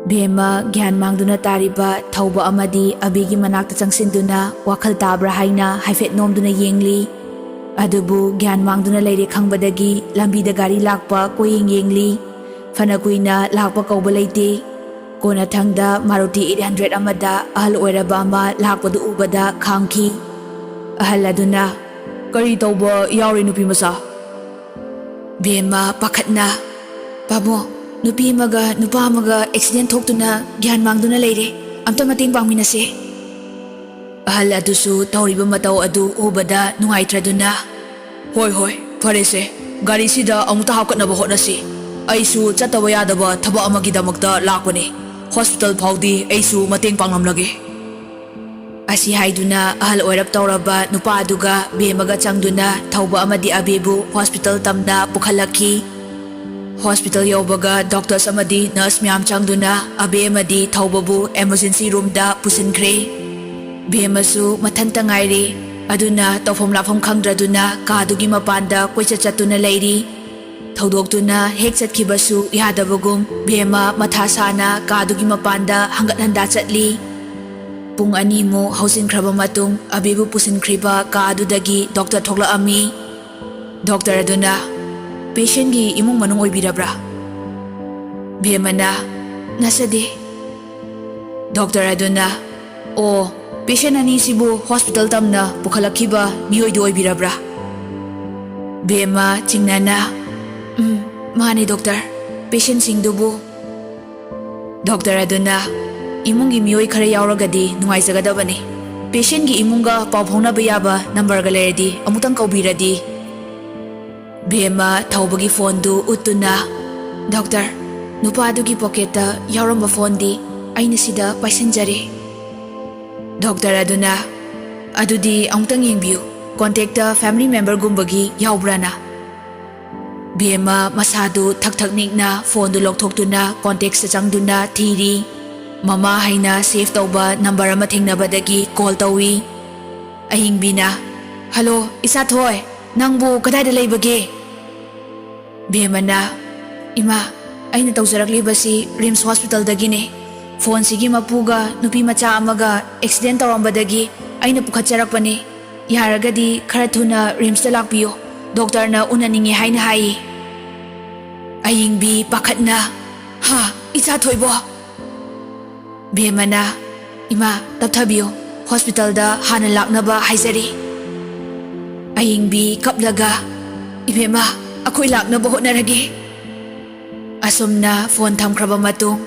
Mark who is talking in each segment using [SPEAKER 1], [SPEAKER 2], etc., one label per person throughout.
[SPEAKER 1] ꯕꯦꯝꯃ ꯒ꯭ꯌꯥꯟ ꯃꯥꯡꯗꯨꯅ ꯇꯥꯔꯤꯕ ꯊꯧꯕ ꯑꯃꯗꯤ ꯑꯕꯤꯒꯤ ꯃꯅꯥꯛꯇ ꯆꯪꯁꯤꯟꯗꯨꯅ ꯋꯥꯈꯜ ꯇꯥꯕ꯭ꯔꯥ ꯍꯥꯏꯅ ꯍꯥꯏꯐꯦꯠ ꯅꯣꯝꯗꯨꯅ ꯌꯦꯡꯂꯤ꯫ ꯑꯗꯨꯕꯨ ꯒ꯭ꯌꯥꯟ ꯃꯥꯡꯗꯨꯅ ꯂꯩꯔꯦ ꯈꯪꯕꯗꯒꯤ ꯂꯝꯕꯤꯗ ꯒꯥꯔꯤ ꯂꯥꯛꯄ ꯀꯣꯏꯌꯦꯡ ꯌꯦꯡꯂꯤ꯫ ꯐꯅ ꯀꯨꯏꯅ ꯂꯥꯛꯄ ꯀꯧꯕ ꯂꯩꯇꯦ꯫ ꯀꯣꯟꯅꯊꯪꯗ ꯃꯥꯔꯨꯇꯤ 800 ꯑꯃꯗ ꯑꯍꯜ ꯑꯣꯏꯔꯕ ꯑꯃ ꯂꯥꯛꯄꯗꯨ ꯎꯕꯗ ꯈꯥꯝꯈꯤ꯫ ꯑꯍꯜ ꯑꯗꯨꯅ, "ꯀꯔꯤ ꯇꯧꯕ ꯌꯥꯎꯔꯦ ꯅꯨꯄꯤ ꯃꯆꯥ?" ꯕꯦꯝꯃ ꯄꯥꯈꯠꯅ, "ꯄꯥꯕꯨꯡ, ꯅꯨꯄꯤ ꯑꯃꯒ ꯅꯨꯄꯥ ꯑꯃꯒ ꯑꯦꯛꯁꯤꯗꯦꯟ ꯊꯣꯛꯇꯨꯅ ꯒ꯭ꯌꯥꯟ ꯃꯥꯡꯗꯨꯅ ꯂꯩꯔꯦ, ꯑꯝꯇ ꯃꯇꯦꯡ ꯄꯥꯡꯃꯤꯟꯅꯁꯦ." ꯑꯍꯜ ꯑꯗꯨꯁꯨ ꯇꯧꯔꯤꯕ ꯃꯇꯧ ꯑꯗꯨ ꯎꯕꯗ ꯅꯨꯡꯉꯥꯏꯇ꯭ꯔꯗꯨꯅ, "ꯍꯣꯏ ꯒꯥꯔꯤꯁꯦ, ꯒꯥꯔꯤꯁꯤꯗ ꯑꯃꯨꯛꯇ ꯍꯥꯞꯀꯠꯅꯕ ꯍꯣꯠꯅꯁꯤ. ꯑꯩꯁꯨ ꯆꯠꯇꯕ ꯌꯥꯗꯕ ꯊꯕꯛ ꯑꯃꯒꯤꯗꯃꯛꯇ ꯂꯥꯛꯄꯅꯤ. ꯍꯣꯁꯄꯤꯇꯥꯜ ꯐꯥꯎꯗꯤ ꯑꯩꯁꯨ ꯃꯇꯦꯡ ꯄꯥꯡꯂꯝꯂꯒꯦ." ꯑꯁꯤ ꯍꯥꯏꯗꯨꯅ ꯑꯍꯜ ꯑꯣꯏꯔꯞ ꯇꯧꯔꯕ ꯅꯨꯄꯥ ꯑꯗꯨꯒ ꯕꯦꯝꯃꯒ ꯆꯪꯗꯨꯅ ꯊꯧꯕ ꯑꯃꯗꯤ ꯑꯕꯤꯕꯨ ꯍꯣꯁꯄꯤꯇꯥꯜ ꯇꯝꯅ ꯄꯨꯈꯠꯂꯛꯈꯤ꯫ ꯍꯣꯁꯄꯤꯇꯥꯜ ꯌꯧꯕꯒ ꯗꯣꯛꯇꯔꯁ ꯑꯃꯗꯤ ꯅꯔꯁ ꯃꯌꯥꯝ ꯆꯪꯗꯨꯅ ꯑꯕꯤ ꯑꯃꯗꯤ ꯊꯧꯕꯕꯨ ꯑꯦꯃꯔꯖꯦꯟꯁꯤ ꯔꯨꯝꯗ ꯄꯨꯁꯤꯟꯈ꯭ꯔꯦ꯫ ꯕꯦꯝꯃꯁꯨ ꯃꯊꯟꯇ ꯉꯥꯏꯔꯦ꯫ ꯑꯗꯨꯅ ꯇꯧꯐꯝ ꯂꯥꯛꯐꯝ ꯈꯪꯗ꯭ꯔꯗꯨꯅ ꯀꯥꯗꯨꯒꯤ ꯃꯄꯥꯟꯗ ꯀꯣꯏꯆꯠ ꯆꯠꯇꯨꯅ ꯂꯩꯔꯤ꯫ ꯊꯧꯗꯣꯛꯇꯨꯅ ꯍꯦꯛ ꯆꯠꯈꯤꯕꯁꯨ ꯌꯥꯗꯕꯒꯨꯝ ꯕꯦꯝꯃ ꯃꯊꯥ ꯁꯥꯅ ꯀꯥꯗꯨꯒꯤ ꯃꯄꯥꯟꯗ ꯍꯪꯒꯠ ꯍꯟꯗꯥ ꯆꯠꯂꯤ꯫ ꯄꯨꯡ 2ꯃꯨꯛ ꯍꯧꯖꯤꯟꯈ꯭ꯔꯕ ꯃꯇꯨꯡ ꯑꯕꯤꯕꯨ ꯄꯨꯁꯤꯟꯈ꯭ꯔꯤꯕ ꯀꯥ ꯑꯗꯨꯗꯒꯤ ꯗꯣꯛꯇꯔ ꯊꯣꯛꯂꯛꯑꯝꯃꯤ꯫ ꯗꯣꯛꯇꯔ ꯑꯗꯨꯅ, "ꯄꯦꯁꯦꯟꯒꯤ ꯏꯃꯨꯡ ꯃꯅꯨꯡ ꯑꯣꯏꯕꯤꯔꯕ꯭ꯔꯥ?" ꯕꯦꯝꯃꯅ, "ꯅꯠꯆꯗꯦ." ꯗꯣꯛꯇꯔ ꯑꯗꯨꯅ, "ꯑꯣ, ꯄꯦꯁꯦꯟ ꯑꯅꯤꯁꯤꯕꯨ ꯍꯣꯁꯄꯤꯇꯥꯜ ꯇꯝꯅ ꯄꯨꯈꯠꯂꯛꯈꯤꯕ ꯃꯤꯑꯣꯏꯗꯨ ꯑꯣꯏꯕꯤꯔꯕ꯭ꯔꯥ?" ꯕꯦꯝꯃ ꯆꯤꯡꯅꯅ, "ꯃꯥꯅꯦ ꯗꯣꯛꯇꯔ, ꯄꯦꯁꯦꯟꯁꯤꯡꯗꯨꯕꯨ..." ꯗꯣꯛꯇꯔ ꯑꯗꯨꯅ, "ꯏꯃꯨꯡꯒꯤ ꯃꯤꯑꯣꯏ ꯈꯔ ꯌꯥꯎꯔꯒꯗꯤ ꯅꯨꯡꯉꯥꯏꯖꯒꯗꯕꯅꯤ. ꯄꯦꯁꯦꯟꯒꯤ ꯏꯃꯨꯡꯒ ꯄꯥꯎ ꯐꯥꯎꯅꯕ ꯌꯥꯕ ꯅꯝꯕꯔꯒ ꯂꯩꯔꯗꯤ ꯑꯃꯨꯛꯇꯪ ꯀꯧꯕꯤꯔꯗꯤ..." ꯕꯦꯝꯃ ꯊꯧꯕꯒꯤ ꯐꯣꯟꯗꯨ ꯎꯠꯇꯨꯅ, "ꯗꯣꯛꯇꯔ, ꯅꯨꯄꯥꯗꯨꯒꯤ ꯄꯣꯀꯦꯠꯇ ꯌꯥꯎꯔꯝꯕ ꯐꯣꯟꯗꯤ ꯑꯩꯅ ꯁꯤꯗ ꯄꯥꯏꯁꯤꯟꯖꯔꯦ." ꯗꯣꯛꯇꯔ ꯑꯗꯨꯅ, "ꯑꯗꯨꯗꯤ ꯑꯃꯨꯛꯇꯪ ꯌꯦꯡꯕꯤꯌꯨ, ꯀꯣꯟꯇꯦꯛꯇ ꯐꯦꯃꯤꯂꯤ ꯃꯦꯝꯕꯔꯒꯨꯝꯕꯒꯤ ꯌꯥꯎꯕ꯭ꯔꯥꯅ." ꯕꯦꯝꯃ ꯃꯁꯥꯗꯨ ꯊꯛ ꯊꯛ ꯅꯤꯛꯅ ꯐꯣꯟꯗꯨ ꯂꯧꯊꯣꯛꯇꯨꯅ ꯀꯣꯟꯇꯦꯛꯁꯇ ꯆꯪꯗꯨꯅ ꯊꯤꯔꯤ꯫ ꯃꯃꯥ ꯍꯥꯏꯅ ꯁꯦꯚ ꯇꯧꯕ ꯅꯝꯕꯔ ꯑꯃ ꯊꯦꯡꯅꯕꯗꯒꯤ ꯀꯣꯜ ꯇꯧꯏ꯫ ꯑꯍꯤꯡꯕꯤꯅ, "ꯍꯜꯂꯣ ꯏꯆꯥꯊꯣꯏ, ꯅꯪꯕꯨ ꯀꯗꯥꯏꯗ ꯂꯩꯕꯒꯦ?" ꯕꯦꯝꯃꯅ, "ꯏꯃꯥ, ꯑꯩꯅ ꯇꯧꯖꯔꯛꯂꯤꯕꯁꯤ ꯔꯤꯝꯁ ꯍꯣꯁꯄꯤꯇꯥꯜꯗꯒꯤꯅꯦ꯫ ꯐꯣꯟꯁꯤꯒꯤ ꯃꯄꯨꯒ ꯅꯨꯄꯤ ꯃꯆꯥ ꯑꯃꯒ ꯑꯦꯛꯁꯤꯗꯦꯟ ꯇꯧꯔꯝꯕꯗꯒꯤ ꯑꯩꯅ ꯄꯨꯈꯠꯆꯔꯛꯄꯅꯤ꯫ ꯌꯥꯔꯒꯗꯤ ꯈꯔ ꯊꯨꯅ ꯔꯤꯝꯁꯇ ꯂꯥꯛꯄꯤꯌꯨ, ꯗꯣꯛꯇꯔꯅ ꯎꯅꯅꯤꯡꯉꯦ ꯍꯥꯏꯅ ꯍꯥꯏꯌꯦ." ꯑꯌꯤꯡꯕꯤ ꯄꯥꯈꯠꯅ, "ꯍꯥ, ꯏꯆꯥꯊꯣꯏꯕꯣ?" ꯕꯦꯝꯃꯅ, "ꯏꯃꯥ, ꯇꯞꯊꯕꯤꯌꯨ, ꯍꯣꯁꯄꯤꯇꯥꯜꯗ ꯍꯥꯟꯅ ꯂꯥꯛꯅꯕ ꯍꯥꯏꯖꯔꯤ." ꯑꯌꯤꯡꯕꯤ ꯀꯞꯂꯒ, "ꯏꯕꯦꯝꯃ, ꯑꯩꯈꯣꯏ ꯂꯥꯛꯅꯕ ꯍꯣꯠꯅꯔꯒꯦ." ꯑꯁꯨꯝꯅ ꯐꯣꯟ ꯊꯝꯈ꯭ꯔꯕ ꯃꯇꯨꯡ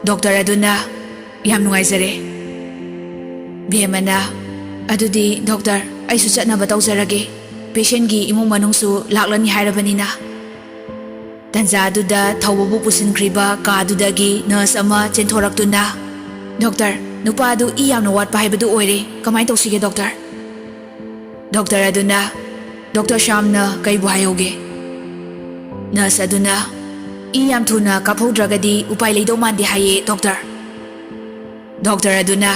[SPEAKER 1] ꯗꯣꯛꯇꯔ ꯑꯗꯨꯅ, "ꯌꯥꯝ ꯅꯨꯡꯉꯥꯏꯖꯔꯦ." ꯕꯦꯝꯃꯅ, "ꯑꯗꯨꯗꯤ ꯗꯣꯛꯇꯔ, ꯑꯩꯁꯨ ꯆꯠꯅꯕ ꯇꯧꯖꯔꯒꯦ. ꯄꯦꯁꯦꯟꯒꯤ ꯏꯃꯨꯡ ꯃꯅꯨꯡꯁꯨ ꯂꯥꯛꯂꯅꯤ ꯍꯥꯏꯔꯕꯅꯤꯅ." ꯇꯟꯖꯥꯗꯨꯗ ꯊꯧꯕꯕꯨ ꯄꯨꯁꯤꯟꯈ꯭ꯔꯤꯕ ꯀꯥꯗꯨꯗꯒꯤ ꯅꯔꯁ ꯑꯃ ꯆꯦꯟꯊꯣꯔꯛꯇꯨꯅ, "ꯗꯣꯛꯇꯔ, ꯅꯨꯄꯥꯗꯨ ꯏ ꯌꯥꯝꯅ ꯋꯥꯠꯄ ꯍꯥꯏꯕꯗꯨ ꯑꯣꯏꯔꯦ. ꯀꯃꯥꯏꯅ ꯇꯧꯁꯤꯒꯦ ꯗꯣꯛꯇꯔ?" ꯗꯣꯛꯇꯔ ꯑꯗꯨꯅ, "ꯗꯣꯛꯇꯔ ꯁ꯭ꯌꯥꯝꯅ ꯀꯩꯕꯨ ꯍꯥꯏꯍꯧꯒꯦ?" ꯅꯔꯁ ꯑꯗꯨꯅ, "ꯏ ꯌꯥꯝ ꯊꯨꯅ ꯀꯥꯞꯍꯧꯗ꯭ꯔꯒꯗꯤ ꯎꯄꯥꯏ ꯂꯩꯗꯧ ꯃꯥꯟꯗꯦ ꯍꯥꯏꯌꯦ ꯗꯣꯛꯇꯔ." ꯗꯣꯛꯇꯔ ꯑꯗꯨꯅ,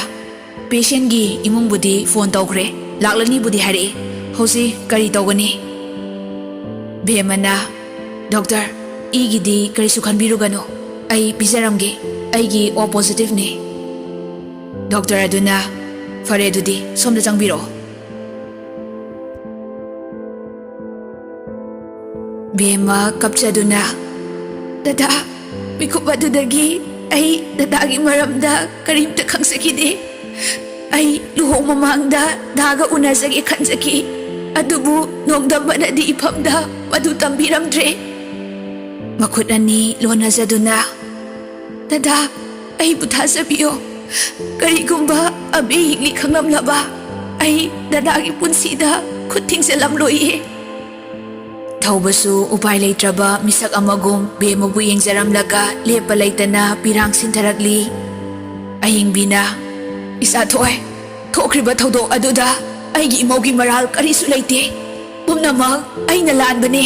[SPEAKER 1] "ꯄꯦꯁꯦꯟꯒꯤ ꯏꯃꯨꯡꯕꯨꯗꯤ ꯐꯣꯟ ꯇꯧꯈ꯭ꯔꯦ, ꯂꯥꯛꯂꯅꯤꯕꯨꯗꯤ ꯍꯥꯏꯔꯛꯏ. ꯍꯧꯖꯤꯛ ꯀꯔꯤ ꯇꯧꯒꯅꯤ?" ꯕꯦꯝꯃꯅ, "ꯗꯣꯛꯇꯔ, ꯏꯒꯤꯗꯤ ꯀꯔꯤꯁꯨ ꯈꯟꯕꯤꯔꯨꯒꯅꯨ. ꯑꯩ ꯄꯤꯖꯔꯝꯒꯦ. ꯑꯩꯒꯤ ꯑꯣ ꯄꯣꯖꯤꯇꯤꯚꯅꯤ." ꯗꯣꯛꯇꯔ ꯑꯗꯨꯅ, "ꯐꯔꯦ, ꯑꯗꯨꯗꯤ ꯁꯣꯝꯗ ꯆꯪꯕꯤꯔꯛꯑꯣ." ꯕꯦꯝꯃ ꯀꯞꯆꯗꯨꯅ, "ꯗꯗꯥ, ꯃꯤꯀꯨꯞ ꯑꯗꯨꯗꯒꯤ ꯑꯩ ꯗꯗꯥꯒꯤ ꯃꯔꯝꯗ ꯀꯔꯤꯝꯇ ꯈꯪꯖꯈꯤꯗꯦ. ꯑꯩ ꯂꯨꯍꯣꯡ ꯃꯃꯥꯡꯗ ꯗꯥꯒ ꯎꯅꯖꯒꯦ ꯈꯟꯖꯈꯤ. ꯑꯗꯨꯕꯨ ꯅꯣꯡꯗꯝꯕꯅꯗꯤ ꯏꯐꯝꯗ ꯃꯗꯨ ꯇꯝꯕꯤꯔꯝꯗ꯭ꯔꯦ." ꯃꯈꯨꯠ ꯑꯅꯤ ꯂꯣꯟꯅꯖꯗꯨꯅ, "ꯗꯗꯥ, ꯑꯩꯕꯨ ꯊꯥꯖꯕꯤꯌꯣ. ꯀꯔꯤꯒꯨꯝꯕ ꯑꯕꯤ ꯍꯤꯡꯂꯤ ꯈꯪꯂꯝꯂꯕ ꯑꯩ ꯗꯗꯥꯒꯤ ꯄꯨꯟꯁꯤꯗ ꯈꯨꯠ ꯊꯤꯡꯖꯤꯜꯂꯝꯂꯣꯏꯌꯦ." ꯊꯧꯕꯁꯨ ꯎꯄꯥꯏ ꯂꯩꯇ꯭ꯔꯕ ꯃꯤꯁꯛ ꯑꯃꯒꯨꯝ ꯕꯦꯝꯃꯕꯨ ꯌꯦꯡꯖꯔꯝꯂꯒ ꯂꯦꯞꯄ ꯂꯩꯇꯅ ꯄꯤꯔꯥꯡ ꯁꯤꯟꯊꯔꯛꯂꯤ꯫ ꯑꯍꯤꯡꯕꯤꯅ, "ꯏꯆꯥꯊꯣꯏ, ꯊꯣꯛꯈ꯭ꯔꯤꯕ ꯊꯧꯗꯣꯛ ꯑꯗꯨꯗ ꯑꯩꯒꯤ ꯏꯃꯧꯒꯤ ꯃꯔꯥꯜ ꯀꯔꯤꯁꯨ ꯂꯩꯇꯦ. ꯄꯨꯝꯅꯃꯛ ꯑꯩꯅ ꯂꯥꯟꯕꯅꯦ."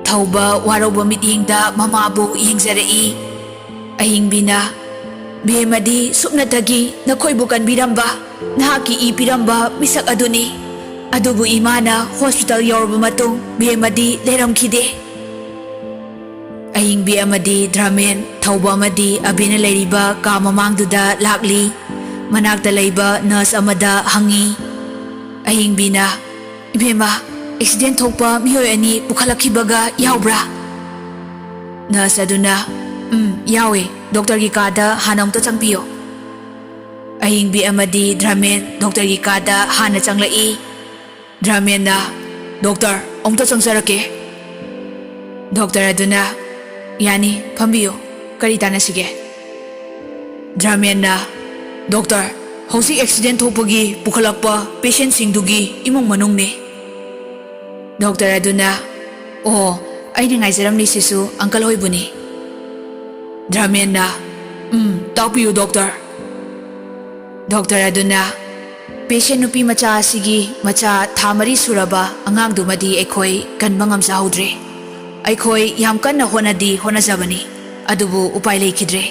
[SPEAKER 1] ꯊꯧꯕ ꯋꯥꯔꯧꯕ ꯃꯤꯠꯌꯦꯡꯗ ꯃꯃꯥꯕꯨ ꯌꯦꯡꯖꯔꯛꯏ꯫ ꯑꯍꯤꯡꯕꯤꯅ, "ꯕꯦꯝꯃꯗꯤ ꯁꯨꯞꯅꯇꯒꯤ ꯅꯈꯣꯏꯕꯨ ꯀꯟꯕꯤꯔꯝꯕ, ꯅꯍꯥꯛꯀꯤ ꯏ ꯄꯤꯔꯝꯕ ꯃꯤꯁꯛ ꯑꯗꯨꯅꯤ. ꯑꯗꯨꯕꯨ ꯏꯃꯥꯅ ꯍꯣꯁꯄꯤꯇꯥꯜ ꯌꯧꯔꯕ ꯃꯇꯨꯡ ꯕꯦꯝꯃꯗꯤ ꯂꯩꯔꯝꯈꯤꯗꯦ." ꯑꯍꯤꯡꯕꯤ ꯑꯃꯗꯤ ꯗ꯭ꯔꯥꯃꯦꯟ ꯊꯧꯕ ꯑꯃꯗꯤ ꯑꯕꯤꯅ ꯂꯩꯔꯤꯕ ꯀꯥ ꯃꯃꯥꯡꯗꯨꯗ ꯂꯥꯛꯂꯤ꯫ ꯃꯅꯥꯛꯇ ꯂꯩꯕ ꯅꯔꯁ ꯑꯃꯗ ꯍꯪꯉꯤ꯫ ꯑꯍꯤꯡꯕꯤꯅ "ꯏꯕꯦꯝꯃ, ꯑꯦꯛꯁꯤꯗꯦꯟ ꯊꯣꯛꯄ ꯃꯤꯑꯣꯏ ꯑꯅꯤ ꯄꯨꯈꯠꯂꯛꯈꯤꯕꯒ ꯌꯥꯎꯕ꯭ꯔꯥ?" ꯅꯔꯁ ꯑꯗꯨꯅ "ꯌꯥꯎꯋꯦ, ꯗꯣꯛꯇꯔꯒꯤ ꯀꯥꯗ ꯍꯥꯟꯅ ꯑꯃꯨꯛꯇ ꯆꯪꯕꯤꯌꯣ." ꯑꯍꯤꯡꯕꯤ ꯑꯃꯗꯤ ꯗ꯭ꯔꯥꯃꯦꯟ ꯗꯣꯛꯇꯔꯒꯤ ꯀꯥꯗ ꯍꯥꯟꯅ ꯆꯪꯂꯛꯏ꯫ ꯗ꯭ꯔꯥꯃꯦꯟꯅ "ꯗꯣꯛꯇꯔ, ꯑꯃꯨꯛꯇ ꯆꯪꯖꯔꯛꯀꯦ." ꯗꯣꯛꯇꯔ ꯑꯗꯨꯅ "ꯌꯥꯅꯤ, ꯐꯝꯕꯤꯌꯨ, ꯀꯔꯤ ꯇꯥꯟꯅꯁꯤꯒꯦ?" ꯗ꯭ꯔꯥꯃꯦꯟꯅ "ꯗꯣꯛꯇꯔ, ꯍꯧꯖꯤꯛ ꯑꯦꯛꯁꯤꯗꯦꯟ ꯊꯣꯛꯄꯒꯤ ꯄꯨꯈꯠꯂꯛꯄ ꯄꯦꯁꯦꯟꯁꯤꯡꯗꯨꯒꯤ ꯏꯃꯨꯡ ꯃꯅꯨꯡꯅꯤ." ꯗꯣꯛꯇꯔ ꯑꯗꯨꯅ "ꯑꯣ, ꯑꯩꯅ ꯉꯥꯏꯖꯔꯝꯂꯤꯁꯤꯁꯨ ꯑꯪꯀꯜ ꯍꯣꯏꯕꯨꯅꯤ." ꯗ꯭ꯔꯥꯃꯦꯟꯅ "ꯇꯥꯛꯄꯤꯌꯨ ꯗꯣꯛꯇꯔ." ꯗꯣꯛꯇꯔ ꯑꯗꯨꯅ "ꯄꯦꯁꯦꯟ ꯅꯨꯄꯤ ꯃꯆꯥ ꯑꯁꯤꯒꯤ ꯃꯆꯥ ꯊꯥ 4 ꯁꯨꯔꯕ ꯑꯉꯥꯡꯗꯨꯃꯗꯤ ꯑꯩꯈꯣꯏ ꯀꯟꯕ ꯉꯝꯖꯍꯧꯗ꯭ꯔꯦ꯫ ꯑꯩꯈꯣꯏ ꯌꯥꯝ ꯀꯟꯅ ꯍꯣꯠꯅꯖꯕꯅꯤ, ꯑꯗꯨꯕꯨ ꯎꯄꯥꯏ ꯂꯩꯈꯤꯗ꯭ꯔꯦ."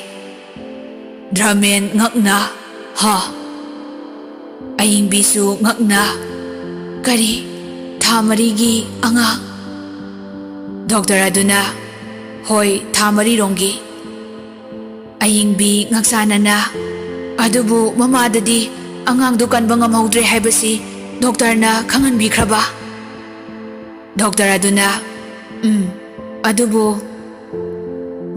[SPEAKER 1] ꯗ꯭ꯔꯥꯃꯦꯟ ꯉꯛꯅ "ꯍꯥ?" ꯑꯍꯤꯡꯕꯤꯁꯨ ꯉꯛꯅ "ꯀꯔꯤ? ꯊꯥ 4ꯒꯤ ꯑꯉꯥꯡ?" ꯗꯣꯛꯇꯔ ꯑꯗꯨꯅ "ꯍꯣꯏ, ꯊꯥ 4ꯔꯣꯝꯒꯤ." ꯑꯍꯤꯡꯕꯤ ꯉꯛꯁꯥꯅꯅ "ꯑꯗꯨꯕꯨ ꯃꯃꯥꯗꯗꯤ ꯑꯉꯥꯡꯗꯨ ꯀꯟꯕ ꯉꯝꯍꯧꯗ꯭ꯔꯦ ꯍꯥꯏꯕꯁꯤ ꯗꯣꯛꯇꯔꯅ ꯈꯪꯍꯟꯕꯤꯈ꯭ꯔꯕ?" ꯗꯣꯛꯇꯔ ꯑꯗꯨꯅ "ꯑꯗꯨꯕꯨ..."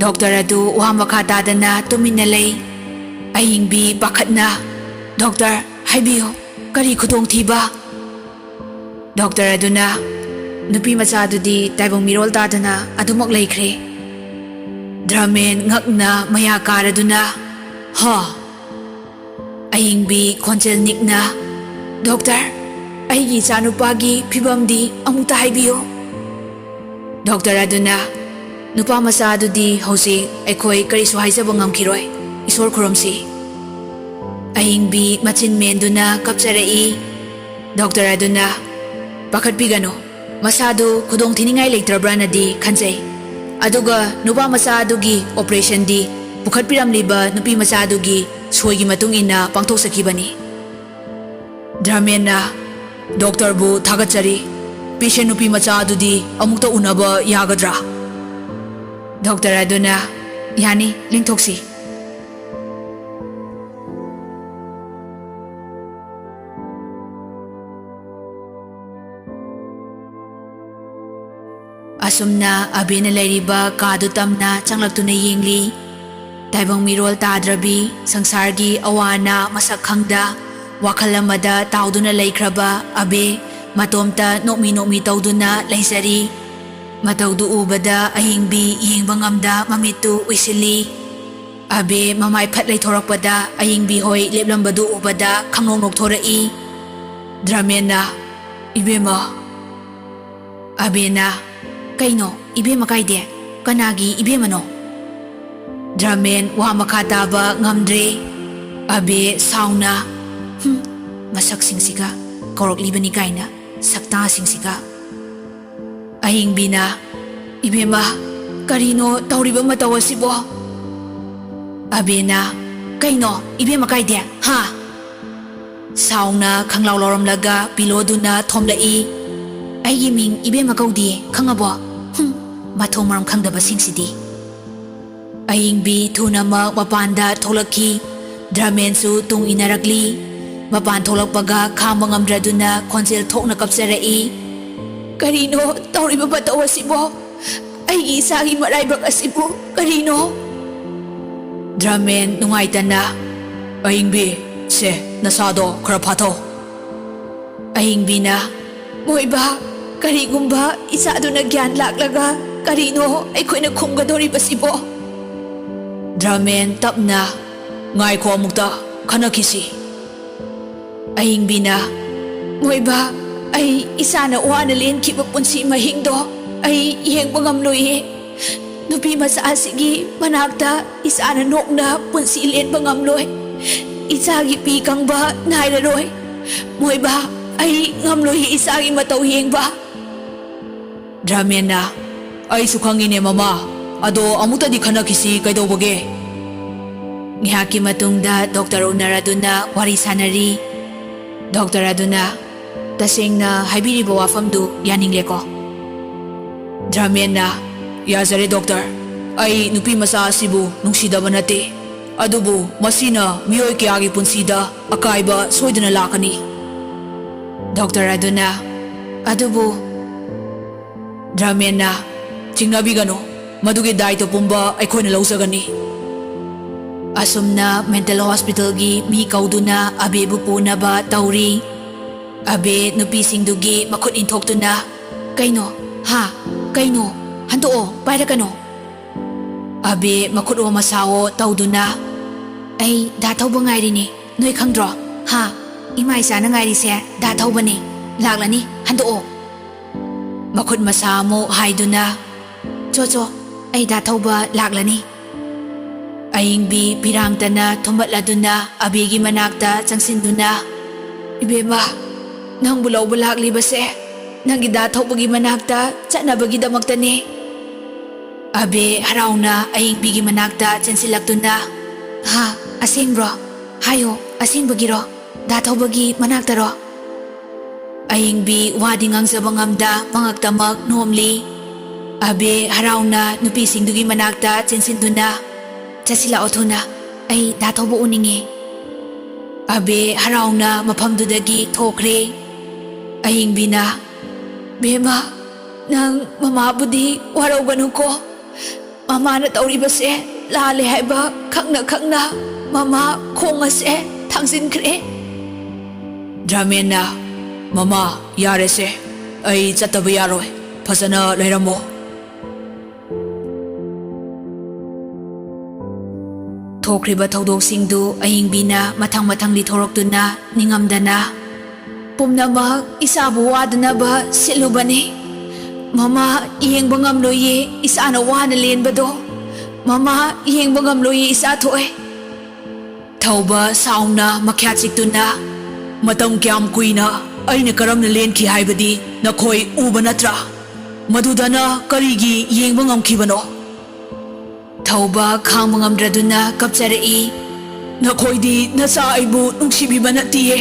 [SPEAKER 1] ꯗꯣꯛꯇꯔ ꯑꯗꯨ ꯋꯥ ꯃꯈꯥ ꯇꯥꯗꯅ ꯇꯨꯃꯤꯟꯅ ꯂꯩ꯫ ꯑꯍꯤꯡꯕꯤ ꯄꯥꯈꯠꯅ "ꯗꯣꯛꯇꯔ, ꯍꯥꯏꯕꯤꯌꯨ, ꯀꯔꯤ ꯈꯨꯗꯣꯡꯊꯤꯕ?" ꯗꯣꯛꯇꯔ ꯑꯗꯨꯅ "ꯅꯨꯄꯤ ꯃꯆꯥꯗꯨꯗꯤ ꯇꯥꯏꯕꯪ ꯃꯤꯔꯣꯜ ꯇꯥꯗꯅ ꯑꯗꯨꯃꯛ ꯂꯩꯈ꯭ꯔꯦ." ꯗ꯭ꯔꯥꯃꯦꯟ ꯉꯛꯅ ꯃꯌꯥ ꯀꯥꯔꯗꯨꯅ "ꯍꯥ?" ꯑꯍꯤꯡꯕꯤ ꯈꯣꯟꯖꯦꯜ ꯅꯤꯛꯅ "ꯗꯣꯛꯇꯔ, ꯑꯩꯒꯤ ꯏꯆꯥꯅꯨꯄꯥꯒꯤ ꯐꯤꯕꯝꯗꯤ ꯑꯃꯨꯛꯇ ꯍꯥꯏꯕꯤꯌꯨ." ꯗꯣꯛꯇꯔ ꯑꯗꯨꯅ "ꯅꯨꯄꯥ ꯃꯆꯥ ꯑꯗꯨꯗꯤ ꯍꯧꯖꯤꯛ ꯑꯩꯈꯣꯏ ꯀꯔꯤꯁꯨ ꯍꯥꯏꯖꯕ ꯉꯝꯈꯤꯔꯣꯏ, ꯏꯁꯣꯔ ꯈꯨꯔꯨꯝꯁꯤ." ꯑꯍꯤꯡꯕꯤ ꯃꯆꯤꯟ ꯃꯦꯟꯗꯨꯅ ꯀꯞꯆꯔꯛꯏ꯫ ꯗꯣꯛꯇꯔ ꯑꯗꯨꯅ "ꯄꯥꯈꯠꯄꯤꯒꯅꯨ, ꯃꯁꯥꯗꯨ ꯈꯨꯗꯣꯡꯊꯤꯅꯤꯡꯉꯥꯏ ꯂꯩꯇ꯭ꯔꯕ꯭ꯔꯅꯗꯤ ꯈꯟꯖꯩ, ꯑꯗꯨꯒ ꯅꯨꯄꯥ ꯃꯆꯥ ꯑꯗꯨꯒꯤ ꯑꯣꯄꯔꯦꯁꯟꯗꯤ ꯄꯨꯈꯠꯄꯤꯔꯝꯂꯤꯕ ꯅꯨꯄꯤ ꯃꯆꯥ ꯑꯗꯨꯒꯤ ꯁꯣꯏꯒꯤ ꯃꯇꯨꯡ ꯏꯟꯅ ꯄꯥꯡꯊꯣꯛꯆꯈꯤꯕꯅꯤ." ꯗ꯭ꯔꯥꯃꯦꯟꯅ "ꯗꯣꯛꯇꯔꯕꯨ ꯊꯥꯒꯠꯆꯔꯤ, ꯄꯦꯁꯦꯟ ꯅꯨꯄꯤ ꯃꯆꯥ ꯑꯗꯨꯗꯤ ꯑꯃꯨꯛꯇ ꯎꯅꯕ ꯌꯥꯒꯗ꯭ꯔꯥ?" ꯗꯣꯛꯇꯔ ꯑꯗꯨꯅ "ꯌꯥꯅꯤ, ꯂꯦꯡꯊꯣꯛꯁꯤ." ꯑꯁꯨꯝꯅ ꯑꯕꯤꯅ ꯂꯩꯔꯤꯕ ꯀꯥꯗꯨ ꯇꯝꯅ ꯆꯪꯂꯛꯇꯨꯅ ꯌꯦꯡꯂꯤ꯫ ꯇꯥꯏꯕꯪ ꯃꯤꯔꯣꯜ ꯇꯥꯗ꯭ꯔꯕꯤ ꯁꯪꯁꯥꯔꯒꯤ ꯑꯋꯥ ꯑꯅꯥ ꯃꯁꯛ ꯈꯪꯗ ꯋꯥꯈꯜ ꯑꯃꯗ ꯇꯥꯎꯗꯨꯅ ꯂꯩꯈ꯭ꯔꯕ ꯑꯕꯦ ꯃꯇꯣꯝꯇ ꯅꯣꯛꯃꯤ ꯇꯧꯗꯨꯅ ꯂꯩꯖꯔꯤ꯫ ꯃꯇꯧꯗꯨ ꯎꯕꯗ ꯑꯍꯤꯡꯕꯤ ꯌꯦꯡꯕ ꯉꯝꯗ ꯃꯃꯤꯠꯇꯨ ꯎꯏꯁꯤꯜꯂꯤ꯫ ꯑꯕꯦ ꯃꯃꯥꯏ ꯐꯠ ꯂꯩꯊꯣꯔꯛꯄꯗ ꯑꯍꯤꯡꯕꯤ ꯍꯣꯏ ꯂꯦꯞꯂꯝꯕꯗꯨ ꯎꯕꯗ ꯈꯪꯅꯣꯛ ꯅꯣꯛꯊꯣꯔꯛꯏ꯫ ꯗ꯭ꯔꯥꯃꯦꯟꯅ "ꯏꯕꯦꯝꯃ." ꯑꯕꯦꯅ "ꯀꯩꯅꯣ ꯏꯕꯦꯝꯃ ꯀꯥꯏꯗꯦ? ꯀꯅꯥꯒꯤ ꯏꯕꯦꯝꯃꯅꯣ?" ꯗ꯭ꯔꯥꯃꯦꯟ ꯋꯥ ꯃꯈꯥ ꯇꯥꯕ ꯉꯝꯗ꯭ꯔꯦ꯫ ꯑꯕꯦ ꯁꯥꯎꯅ "ꯃꯁꯛꯁꯤꯡꯁꯤꯒ, ꯀꯧꯔꯛꯂꯤꯕꯅꯤ ꯀꯥꯏꯅ, ꯁꯛꯇꯥꯁꯤꯡꯁꯤꯒ." ꯑꯍꯤꯡꯕꯤꯅ "ꯏꯕꯦꯝꯃ, ꯀꯔꯤꯅꯣ ꯇꯧꯔꯤꯕ ꯃꯇꯧ ꯑꯁꯤꯕꯣ?" ꯑꯕꯦꯅ "ꯀꯩꯅꯣ ꯏꯕꯦꯝꯃ ꯀꯥꯏꯗꯦ, ꯍꯥ?" ꯁꯥꯎꯅ ꯈꯪꯂꯥꯎ ꯂꯥꯎꯔꯝꯂꯒ ꯄꯤꯂꯣꯗꯨꯅ ꯊꯣꯝꯂꯛꯏ꯫ "ꯑꯩꯒꯤ ꯃꯤꯡ ꯏꯕꯦꯝꯃ ꯀꯧꯗꯤꯌꯦ, ꯈꯪꯉꯕꯣ? ꯃꯊꯣꯡ ꯃꯔꯝ ꯈꯪꯗꯕꯁꯤꯡꯁꯤꯗꯤ." ꯑꯍꯤꯡꯕꯤ ꯊꯨꯅꯃꯛ ꯃꯄꯥꯟꯗ ꯊꯣꯛꯂꯛꯈꯤ꯫ ꯗ꯭ꯔꯥꯃꯦꯟꯁꯨ ꯇꯨꯡ ꯏꯟꯅꯔꯛꯂꯤ꯫ ꯃꯄꯥꯟ ꯊꯣꯛꯂꯛꯄꯒ ꯈꯥꯡꯕ ꯉꯝꯗ꯭ꯔꯗꯨꯅ ꯈꯣꯟꯖꯦꯜ ꯊꯣꯛꯅ ꯀꯞꯆꯔꯛꯏ꯫ "ꯀꯔꯤꯅꯣ ꯇꯧꯔꯤꯕ ꯃꯇꯧ ꯑꯁꯤꯕꯣ? ꯑꯩꯒꯤ ꯏꯆꯥꯒꯤ ꯃꯔꯥꯏꯕꯛ ꯑꯁꯤꯕꯨ ꯀꯔꯤꯅꯣ?" ꯗ꯭ꯔꯥꯃꯦꯟ ꯅꯨꯡꯉꯥꯏꯇꯅ "ꯑꯍꯤꯡꯕꯤ, ꯁꯦ ꯅꯁꯥꯗꯣ ꯈꯔ ꯐꯥꯊꯧ." ꯑꯍꯤꯡꯕꯤꯅ "ꯃꯣꯏꯕꯥ, ꯀꯔꯤꯒꯨꯝꯕ ꯏꯆꯥꯗꯨꯅ ꯒ꯭ꯌꯥꯟ ꯂꯥꯛꯂꯒ ꯀꯔꯤꯅꯣ ꯑꯩꯈꯣꯏꯅ ꯈꯨꯝꯒꯗꯧꯔꯤꯕꯁꯤꯕꯣ?" ꯗ꯭ꯔꯥꯃꯦꯟ ꯇꯞꯅ "ꯉꯥꯏꯈꯣ, ꯑꯃꯨꯛꯇ ꯈꯟꯅꯈꯤꯁꯤ." ꯑꯍꯤꯡꯕꯤꯅ "ꯃꯣꯏꯕꯥ, ꯑꯩ ꯏꯆꯥꯅ ꯋꯥꯅ ꯂꯦꯟꯈꯤꯕ ꯄꯨꯟꯁꯤ ꯃꯍꯤꯡꯗꯣ ꯑꯩ ꯌꯦꯡꯕ ꯉꯝꯂꯣꯏꯌꯦ꯫ ꯅꯨꯄꯤ ꯃꯆꯥꯁꯤꯒꯤ ꯃꯅꯥꯛꯇ ꯏꯆꯥꯅ ꯅꯣꯛꯅ ꯄꯨꯟꯁꯤ ꯂꯦꯟꯕ ꯉꯝꯂꯣꯏ꯫ ꯏꯆꯥꯒꯤ ꯄꯤ ꯀꯪꯕ ꯅꯥꯏꯔꯔꯣꯏ꯫ ꯃꯣꯏꯕꯥ, ꯑꯩ ꯉꯝꯂꯣꯏꯌꯦ ꯏꯆꯥꯒꯤ ꯃꯇꯧ ꯌꯦꯡꯕ." ꯗ꯭ꯔꯥꯃꯦꯟꯅ "ꯑꯩꯁꯨ ꯈꯪꯉꯤꯅꯦ ꯃꯃꯥ, ꯑꯗꯣ ꯑꯃꯨꯛꯇꯗꯤ ꯈꯟꯅꯈꯤꯁꯤ, ꯀꯩꯗꯧꯕꯒꯦ?" ꯉꯥꯏꯍꯥꯛꯀꯤ ꯃꯇꯨꯡꯗ ꯗꯣꯛꯇꯔ ꯎꯅꯔꯗꯨꯅ ꯋꯥꯔꯤ ꯁꯥꯅꯔꯤ꯫ ꯗꯣꯛꯇꯔ ꯑꯗꯨꯅ "ꯇꯁꯦꯡꯅ ꯍꯥꯏꯕꯤꯔꯤꯕ ꯋꯥꯐꯝꯗꯨ ꯌꯥꯅꯤꯡꯂꯦꯀꯣ?" ꯗ꯭ꯔꯥꯃꯦꯟꯅ "ꯌꯥꯖꯔꯦ ꯗꯣꯛꯇꯔ, ꯑꯩ ꯅꯨꯄꯤ ꯃꯆꯥ ꯑꯁꯤꯕꯨ ꯅꯨꯡꯁꯤꯗꯕ ꯅꯠꯇꯦ, ꯑꯗꯨꯕꯨ ꯃꯁꯤꯅ ꯃꯤꯑꯣꯏ ꯀꯌꯥꯒꯤ ꯄꯨꯟꯁꯤꯗ ꯑꯀꯥꯏꯕ ꯁꯣꯏꯗꯅ ꯂꯥꯛꯀꯅꯤ꯫ ꯗꯣꯛꯇꯔ ꯑꯗꯨꯅ, ꯑꯗꯨꯕꯨ ꯗ꯭ꯔꯃꯦꯟꯅ, ꯆꯤꯡꯅꯕꯤꯒꯅꯨ, ꯃꯗꯨꯒꯤ ꯗꯥꯏꯇ ꯄꯨꯝꯕ ꯑꯩꯈꯣꯏꯅ ꯂꯧꯖꯒꯅꯤ꯫ ꯑꯁꯨꯝꯅ ꯃꯦꯟꯇꯦꯜ ꯍꯣꯁꯄꯤꯇꯥꯜꯒꯤ ꯃꯤ ꯀꯧꯗꯨꯅ ꯑꯕꯦꯕꯨ ꯄꯨꯅꯕ ꯇꯧꯔꯤ꯫ ꯑꯕꯦ ꯅꯨꯄꯤꯁꯤꯡꯗꯨꯒꯤ ꯃꯈꯨꯠ ꯏꯟꯊꯣꯛꯇꯨꯅ, ꯀꯩꯅꯣ? ꯍꯥ? ꯀꯩꯅꯣ? ꯍꯟꯗꯣꯛꯑꯣ, ꯄꯥꯏꯔꯛꯀꯅꯣ꯫ ꯑꯕꯦ ꯃꯈꯨꯠꯑꯣ ꯃꯁꯥꯑꯣ ꯇꯧꯗꯨꯅ, ꯑꯩ ꯗꯥ ꯊꯧꯕ ꯉꯥꯏꯔꯤꯅꯤ, ꯅꯣꯏ ꯈꯪꯗ꯭ꯔꯣ? ꯍꯥ? ꯏꯃꯥ ꯏꯆꯥꯅ ꯉꯥꯏꯔꯤꯁꯦ ꯗꯥ ꯊꯧꯕꯅꯤ, ꯂꯥꯛꯂꯅꯤ, ꯍꯟꯗꯣꯛꯑꯣ꯫ ꯃꯈꯨꯠ ꯃꯁꯥ ꯑꯃꯨꯛ ꯍꯥꯏꯗꯨꯅ, ꯆꯣ, ꯑꯩ ꯗꯥ ꯊꯧꯕ ꯂꯥꯛꯂꯅꯤ꯫ ꯑꯏꯪꯕꯤ ꯐꯤꯔꯥꯡꯇꯅ ꯊꯨꯝꯕꯠꯂꯗꯨꯅ ꯑꯕꯦꯒꯤ ꯃꯅꯥꯛꯇ ꯆꯪꯁꯤꯟꯗꯨꯅ, ꯏꯕꯦꯝꯃ, ꯅꯪꯕꯨ ꯂꯧꯕ ꯂꯥꯛꯂꯤꯕꯁꯦ ꯅꯪꯒꯤ ꯗꯥ ꯊꯧꯕꯒꯤ ꯃꯅꯥꯛꯇ ꯆꯠꯅꯕꯒꯤꯗꯃꯛꯇꯅꯤ꯫ ꯑꯕꯦ ꯍꯔꯥꯎꯅ ꯑꯏꯪꯕꯤꯒꯤ ꯃꯅꯥꯛꯇ ꯆꯦꯟꯁꯤꯜꯂꯛꯇꯨꯅ, ꯍꯥ? ꯑꯁꯦꯡꯕ꯭ꯔꯣ? ꯍꯥꯏꯌꯣ, ꯑꯁꯦꯡꯕꯒꯤꯔꯣ? ꯗꯥ ꯊꯧꯕꯒꯤ ꯃꯅꯥꯛꯇꯔꯣ? ꯑꯏꯪꯕꯤ ꯋꯥꯗꯤ ꯉꯥꯡꯖꯕ ꯉꯝꯗ ꯃꯉꯛꯇꯃꯛ ꯅꯣꯝꯂꯤ꯫ ꯑꯕꯦ ꯍꯔꯥꯎꯅ ꯅꯨꯄꯤꯁꯤꯡꯗꯨꯒꯤ ꯃꯅꯥꯛꯇ ꯆꯦꯟꯁꯤꯟꯗꯨꯅ, ꯆꯠꯁꯤꯜꯂꯛꯑꯣ ꯊꯨꯅ, ꯑꯩ ꯗꯥ ꯊꯧꯕ ꯎꯅꯤꯡꯉꯤ꯫ ꯑꯕꯦ ꯍꯔꯥꯎꯅ ꯃꯐꯝꯗꯨꯗꯒꯤ ꯊꯣꯛꯈ꯭ꯔꯦ꯫ ꯑꯏꯪꯕꯤꯅ, ꯕꯦꯝꯃ, ꯅꯪ ꯃꯃꯥꯕꯨꯗꯤ ꯋꯥꯔꯧꯒꯅꯨꯀꯣ, ꯃꯃꯥꯅ ꯇꯧꯔꯤꯕꯁꯦ ꯂꯥꯜꯂꯦ ꯍꯥꯏꯕ ꯈꯪꯅ ꯃꯃꯥ ꯈꯣꯡ ꯑꯁꯦ ꯊꯥꯡꯖꯤꯟꯈ꯭ꯔꯦ꯫ ꯗ꯭ꯔꯃꯦꯟꯅ, ꯃꯃꯥ, ꯌꯥꯔꯦꯁꯦ, ꯑꯩ ꯆꯠꯇꯕ ꯌꯥꯔꯣꯏ, ꯐꯖꯅ ꯂꯩꯔꯝꯃꯣ꯫ ꯊꯣꯛꯈ꯭ꯔꯤꯕ ꯊꯧꯗꯣꯛꯁꯤꯡꯗꯨ ꯑꯏꯪꯕꯤꯅ ꯃꯊꯪ ꯂꯤꯊꯣꯔꯛꯇꯨꯅ ꯅꯤꯡꯉꯝꯗꯅ, ꯄꯨꯝꯅꯃꯛ ꯏꯆꯥꯕꯨ ꯋꯥꯗꯅꯕ ꯁꯤꯠꯂꯨꯕꯅꯤ꯫ ꯃꯃꯥ ꯌꯦꯡꯕ ꯉꯝꯂꯣꯏꯌꯦ ꯏꯆꯥꯅ ꯋꯥꯅ ꯂꯦꯟꯕꯗꯣ, ꯃꯃꯥ ꯌꯦꯡꯕ ꯉꯝꯂꯣꯏꯌꯦ ꯏꯆꯥ ꯊꯣꯛꯑꯦ꯫ ꯊꯧꯕ ꯁꯥꯎꯅ ꯃꯈ꯭ꯌꯥꯠ ꯆꯤꯛꯇꯨꯅ, ꯃꯇꯝ ꯀꯌꯥꯝ ꯀꯨꯏꯅ ꯑꯩꯅ ꯀꯔꯝꯅ ꯂꯦꯟꯈꯤ ꯍꯥꯏꯕꯗꯤ ꯅꯈꯣꯏ ꯎꯕ ꯅꯠꯇ꯭ꯔꯥ? ꯃꯗꯨꯗꯅ ꯀꯔꯤꯒꯤ ꯌꯦꯡꯕ ꯉꯝꯈꯤꯕꯅꯣ? ꯊꯧꯕ ꯈꯥꯡꯕ ꯉꯝꯗ꯭ꯔꯗꯨꯅ ꯀꯞꯆꯔꯛꯏ, ꯅꯈꯣꯏꯗꯤ ꯅꯆꯥ ꯑꯩꯕꯨ ꯅꯨꯡꯁꯤꯕꯤꯕ ꯅꯠꯇꯤꯌꯦ,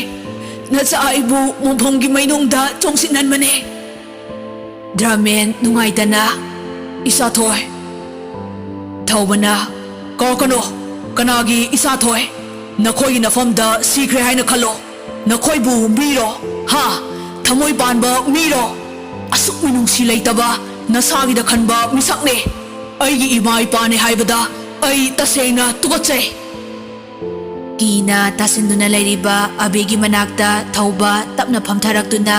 [SPEAKER 1] ꯅꯆꯥ ꯑꯩꯕꯨ ꯃꯣꯡꯐꯝꯒꯤ ꯃꯩꯅꯨꯡꯗ ꯆꯣꯡꯁꯤꯟꯍꯟꯕꯅꯦ꯫ ꯗ꯭ꯔꯃꯦꯟ ꯅꯨꯡꯉꯥꯏꯇꯅ, ꯏꯆꯥꯊꯣꯏ꯫ ꯊꯧꯕꯅ, ꯀꯧꯔꯛꯀꯅꯣ, ꯀꯅꯥꯒꯤ ꯏꯆꯥꯊꯣꯏ? ꯅꯈꯣꯏꯒꯤ ꯅꯐꯝꯗ ꯁꯤꯈ꯭ꯔꯦ ꯍꯥꯏꯅ ꯈꯜꯂꯣ, ꯅꯈꯣꯏꯕꯨ ꯃꯤꯔꯣ? ꯍꯥ? ꯊꯃꯣꯏ ꯄꯥꯟꯕ ꯃꯤꯔꯣ? ꯑꯁꯨꯛ ꯃꯤꯅꯨꯡꯁꯤ ꯂꯩꯇꯕ ꯅꯁꯥꯒꯤꯗ ꯈꯟꯕ ꯃꯤꯁꯛꯅꯦ꯫ ꯑꯩꯒꯤ ꯏꯃꯥ ꯏꯄꯥꯅꯦ ꯍꯥꯏꯕꯗ ꯑꯩ ꯇꯁꯦꯡꯅ ꯇꯨꯀꯠꯆꯩ꯫ ꯀꯤꯅ ꯇꯥꯁꯤꯟꯗꯨꯅ ꯂꯩꯔꯤꯕ ꯑꯕꯦꯒꯤ ꯃꯅꯥꯛꯇ ꯊꯧꯕ ꯇꯞꯅ ꯐꯝꯊꯔꯛꯇꯨꯅ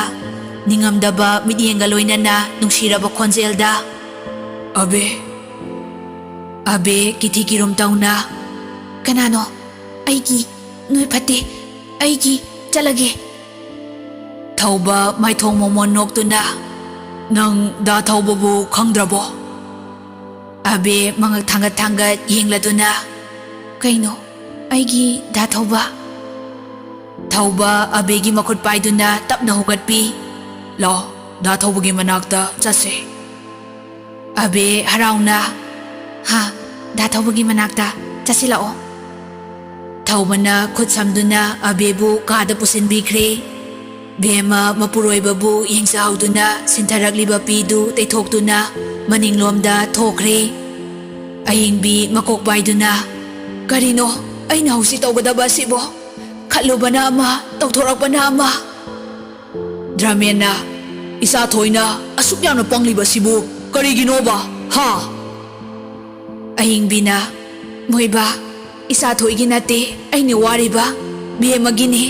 [SPEAKER 1] ꯅꯤꯡꯉꯝꯗꯕ ꯃꯤꯠꯌꯦꯡꯒ ꯂꯣꯏꯅꯅ ꯅꯨꯡꯁꯤꯔꯕ ꯈꯣꯟꯖꯦꯜꯗ, ꯑꯕꯦ꯫ ꯑꯕꯦ ꯀꯤꯊꯤ ꯀꯤꯔꯨꯝ ꯇꯧꯅ, ꯀꯅꯥꯅꯣ? ꯅꯣꯏ ꯐꯠꯇꯦ, ꯆꯠꯂꯒꯦ꯫ ꯊꯧꯕ ꯃꯥꯏꯊꯣꯡ ꯃꯣꯃꯣꯟ ꯅꯣꯛꯇꯨꯅ, ꯅꯪ ꯗꯥ ꯊꯧꯕꯕꯨ ꯈꯪꯗ꯭ꯔꯕꯣ? ꯑꯕꯦ ꯃꯉꯛ ꯊꯥꯡꯒꯠ ꯌꯦꯡꯂꯗꯨꯅ, ꯀꯩꯅꯣ? ꯑꯩꯒꯤ ꯗꯥ ꯊꯧꯕ? ꯊꯧꯕ ꯑꯕꯦꯒꯤ ꯃꯈꯨꯠ ꯄꯥꯏꯗꯨꯅ ꯇꯞꯅ ꯍꯧꯒꯠꯄꯤ, ꯂꯥꯛꯑꯣ, ꯗꯥ ꯊꯧꯕꯒꯤ ꯃꯅꯥꯛꯇ ꯆꯠꯁꯦ꯫ ꯑꯕꯦ ꯍꯔꯥꯎꯅ, ꯍꯥ? ꯗꯥ ꯊꯧꯕꯒꯤ ꯃꯅꯥꯛꯇ ꯆꯠꯁꯤꯜꯂꯛꯑꯣ꯫ ꯊꯧꯕꯅ ꯈꯨꯠ ꯁꯝꯗꯨꯅ ꯑꯕꯦꯕꯨ ꯀꯥꯗ ꯄꯨꯁꯤꯟꯕꯤꯈ꯭ꯔꯦ꯫ ꯕꯦꯝꯃ ꯃꯄꯨꯔꯣꯏꯕꯕꯨ ꯌꯦꯡꯖꯍꯧꯗꯨꯅ ꯁꯤꯟꯊꯔꯛꯂꯤꯕ ꯄꯤꯗꯨ ꯇꯩꯊꯣꯛꯇꯨꯅ ꯃꯅꯤꯡꯂꯣꯝꯗ ꯊꯣꯛꯈ꯭ꯔꯦ꯫ ꯑꯏꯪꯕꯤ ꯃꯀꯣꯛ ꯄꯥꯏꯗꯨꯅ, ꯀꯔꯤꯅꯣ ꯑꯩꯅ ꯍꯧꯖꯤꯛ ꯇꯧꯒꯗꯕ ꯑꯁꯤꯕꯣ? ꯈꯠꯂꯨꯕꯅ ꯑꯃ, ꯇꯧꯊꯣꯔꯛꯄꯅ ꯑꯃ꯫ ꯗ꯭ꯔꯃꯦꯟꯅ, ꯏꯆꯥ ꯊꯣꯏꯅ ꯑꯁꯨꯛ ꯌꯥꯝꯅ ꯄꯪꯂꯤꯕꯁꯤꯕꯨ ꯀꯔꯤꯒꯤꯅꯣꯕ? ꯍꯥ? ꯑꯏꯪꯕꯤꯅ, ꯃꯣꯏꯕꯥ, ꯏꯆꯥ ꯊꯣꯏꯒꯤ ꯅꯠꯇꯦ ꯑꯩꯅ ꯋꯥꯔꯤꯕ, ꯕꯦꯝꯃꯒꯤꯅꯤ꯫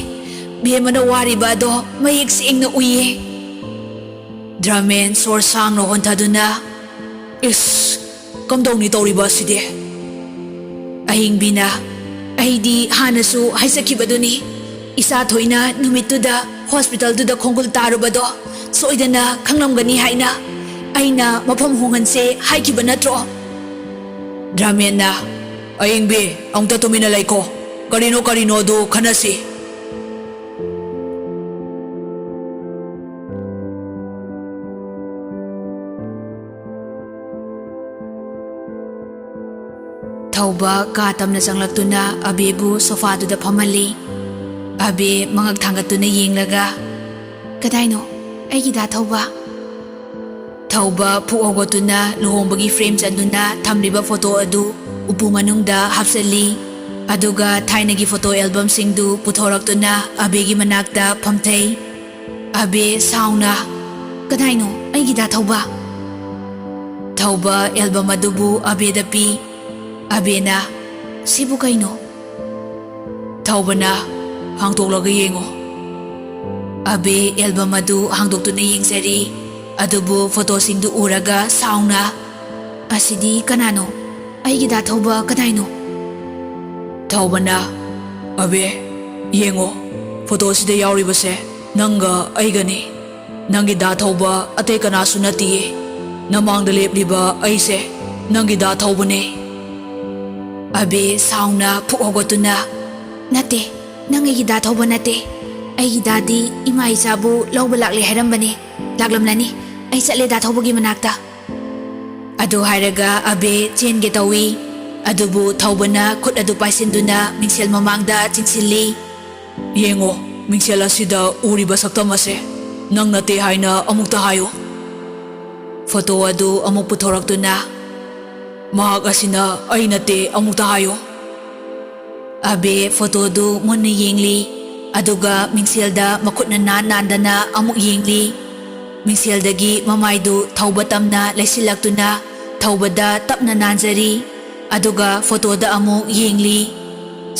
[SPEAKER 1] ꯕꯦꯝꯃꯅ ꯋꯥꯔꯤꯕ ꯑꯗꯣ ꯃꯌꯦꯛ ꯁꯦꯡꯅ ꯎꯏꯌꯦ꯫ ꯗ꯭ꯔꯃꯦꯟ ꯁꯣꯔ ꯁꯥꯡꯅ ꯍꯣꯟꯊꯗꯨꯅ, ꯏꯁ, ꯀꯝꯗꯧꯅꯤ ꯇꯧꯔꯤꯕ ꯑꯁꯤꯗꯤ? ꯑꯏꯪꯕꯤꯅ, ꯑꯩꯗꯤ ꯍꯥꯟꯅꯁꯨ ꯍꯥꯏꯖꯈꯤꯕꯗꯨꯅꯤ, ꯏꯆꯥ ꯊꯣꯏꯅ ꯅꯨꯃꯤꯠꯇꯨꯗ ꯍꯣꯁꯄꯤꯇꯥꯜꯗꯨꯗ ꯈꯣꯡꯒꯨꯜ ꯇꯥꯔꯨꯕꯗꯣ ꯁꯣꯏꯗꯅ ꯈꯪꯂꯝꯒꯅꯤ ꯍꯥꯏꯅ ꯑꯩꯅ ꯃꯐꯝ ꯍꯣꯡꯍꯟꯁꯦ ꯍꯥꯏꯈꯤꯕ ꯅꯠꯇ꯭ꯔꯣ? ꯗ꯭ꯔꯃꯦꯟꯅ, ꯑꯏꯪꯕꯤ, ꯑꯃꯨꯛꯇ ꯇꯨꯃꯤꯟꯅ ꯂꯩꯈꯣ, ꯀꯔꯤꯅꯣꯗꯨ ꯈꯟꯅꯁꯤ꯫ ꯊꯧꯕ ꯀꯥ ꯇꯝꯅ ꯆꯪꯂꯛꯇꯨꯅ ꯑꯕꯦꯕꯨ ꯁꯣꯐꯥꯗꯨꯗ ꯐꯝꯍꯜꯂꯤ꯫ ꯑꯕꯦ ꯃꯉꯛ ꯊꯥꯡꯒꯠꯇꯨꯅ ꯌꯦꯡꯂꯒ, ꯀꯗꯥꯏꯅꯣ ꯑꯩꯒꯤ ꯗꯥ ꯊꯧꯕ? Thauba ꯐꯨꯛ ꯍꯧꯒꯠꯇꯨꯅ ꯂꯨꯍꯣꯡꯕꯒꯤ ꯐ꯭ꯔꯦꯝ ꯆꯟꯗꯨꯅ ꯊꯝꯂꯤꯕ ꯐꯣꯇꯣ ꯑꯗꯨ ꯎꯄꯨ ꯃꯅꯨꯡꯗ ꯍꯥꯞꯆꯜꯂꯤ ꯑꯗꯨꯒ ꯊꯥꯏꯅꯒꯤ ꯐꯣꯇꯣ ꯑꯦꯜꯕꯝꯁꯤꯡꯗꯨ ꯄꯨꯊꯣꯔꯛꯇꯨꯅ ꯑꯕꯦꯒꯤ ꯃꯅꯥꯛꯇ ꯐꯝꯊꯩ ꯑꯕꯦ ꯁꯥꯎꯅ ꯀꯗꯥꯏꯅꯣ ꯑꯩꯒꯤ ꯗꯥ ꯊꯧꯕ ꯊꯧꯕ ꯑꯦꯜꯕꯝ ꯑꯗꯨꯕꯨ ꯑꯕꯦꯗ ꯄꯤ ꯑꯕꯦꯅ ꯁꯤꯕꯨ ꯀꯩꯅꯣ ꯊꯧꯕꯅ ꯍꯥꯡꯗꯣꯛꯂꯒ ꯌꯦꯡꯉꯣ ꯑꯕꯦ ꯑꯦꯜꯕꯝ ꯑꯗꯨ ꯍꯥꯡꯗꯣꯛꯇꯨꯅ ꯌꯦꯡꯖꯔꯤ ꯑꯗꯨꯕꯨ ꯐꯣꯇꯣꯁꯤꯡꯗꯨ ꯎꯔꯒ ꯁꯥꯎꯅ ꯑꯁꯤꯗꯤ ꯀꯅꯥꯅꯣ ꯑꯩꯒꯤ ꯗꯥ ꯊꯧꯕ ꯀꯗꯥꯏꯅꯣ ꯊꯧꯕꯅ ꯑꯕꯦ ꯌꯦꯡꯉꯣ ꯐꯣꯇꯣꯁꯤꯗ ꯌꯥꯎꯔꯤꯕꯁꯦ ꯅꯪꯒ ꯑꯩꯒꯅꯤ ꯅꯪꯒꯤ ꯗꯥ ꯊꯧꯕ ꯑꯇꯩ ꯀꯅꯥꯁꯨ ꯅꯠꯇꯤꯌꯦ ꯅꯃꯥꯡꯗ ꯂꯦꯞꯂꯤꯕ ꯑꯩꯁꯦ ꯅꯪꯒꯤ ꯗꯥ ꯊꯧꯕꯅꯦ ꯑꯕꯦ ꯁꯥꯎꯅ ꯐꯨꯛ ꯍꯧꯒꯠꯇꯨꯅ ꯅꯠꯇꯦ ꯅꯪ ꯑꯩꯒꯤ ꯗꯥ ꯊꯧꯕ ꯅꯠꯇꯦ ꯑꯩꯒꯤ ꯗꯥꯗꯤ ꯏꯃꯥ ꯏꯆꯥꯕꯨ ꯂꯧꯕ ꯂꯥꯛꯂꯦ ꯍꯥꯏꯔꯝꯕꯅꯦ ꯂꯥꯛꯂꯝꯂꯅꯤ ꯑꯩ ꯆꯠꯂꯦ ꯗꯥ ꯊꯧꯕꯒꯤ ꯃꯅꯥꯛꯇ ꯑꯗꯨ ꯍꯥꯏꯔꯒ ꯑꯕꯦ ꯆꯦꯟꯒꯦ ꯇꯧꯏ ꯑꯗꯨꯕꯨ ꯊꯧꯕꯅ ꯈꯨꯠ ꯑꯗꯨ ꯄꯥꯏꯁꯤꯟꯗꯨꯅ ꯃꯤꯡꯁꯦꯜ ꯃꯃꯥꯡꯗ ꯆꯤꯡꯁꯤꯜꯂꯤ ꯌꯦꯡꯉꯣ ꯃꯤꯡꯁꯦꯜ ꯑꯁꯤꯗ ꯎꯔꯤꯕ ꯁꯛꯇꯝ ꯑꯁꯦ ꯅꯪ ꯅꯠꯇꯦ ꯍꯥꯏꯅ ꯑꯃꯨꯛꯇ ꯍꯥꯏꯌꯨ ꯐꯣꯇꯣ ꯑꯗꯨ ꯑꯃꯨꯛ ꯄꯨꯊꯣꯔꯛꯇꯨꯅ ꯃꯍꯥꯛ ꯑꯁꯤꯅ ꯑꯩ ꯅꯠꯇꯦ ꯑꯃꯨꯛꯇ ꯍꯥꯏꯌꯨ ꯑꯕꯦ ꯐꯣꯇꯣꯗꯨ ꯃꯨꯟꯅ ꯌꯦꯡꯂꯤ ꯑꯗꯨꯒ ꯃꯤꯡꯁꯦꯜꯗ ꯃꯈꯨꯠꯅ ꯅꯥꯟꯗꯅ ꯑꯃꯨꯛ ꯌꯦꯡꯂꯤ ꯃꯤꯡꯁꯦꯜꯗꯒꯤ ꯃꯃꯥꯏꯗꯨ ꯊꯧꯕ ꯇꯝꯅ ꯂꯩꯁꯤꯜꯂꯛꯇꯨꯅ ꯊꯧꯕꯗ ꯇꯞꯅ ꯅꯥꯟꯖꯔꯤ ꯑꯗꯨꯒ ꯐꯣꯇꯣꯗ ꯑꯃꯨꯛ ꯌꯦꯡꯂꯤ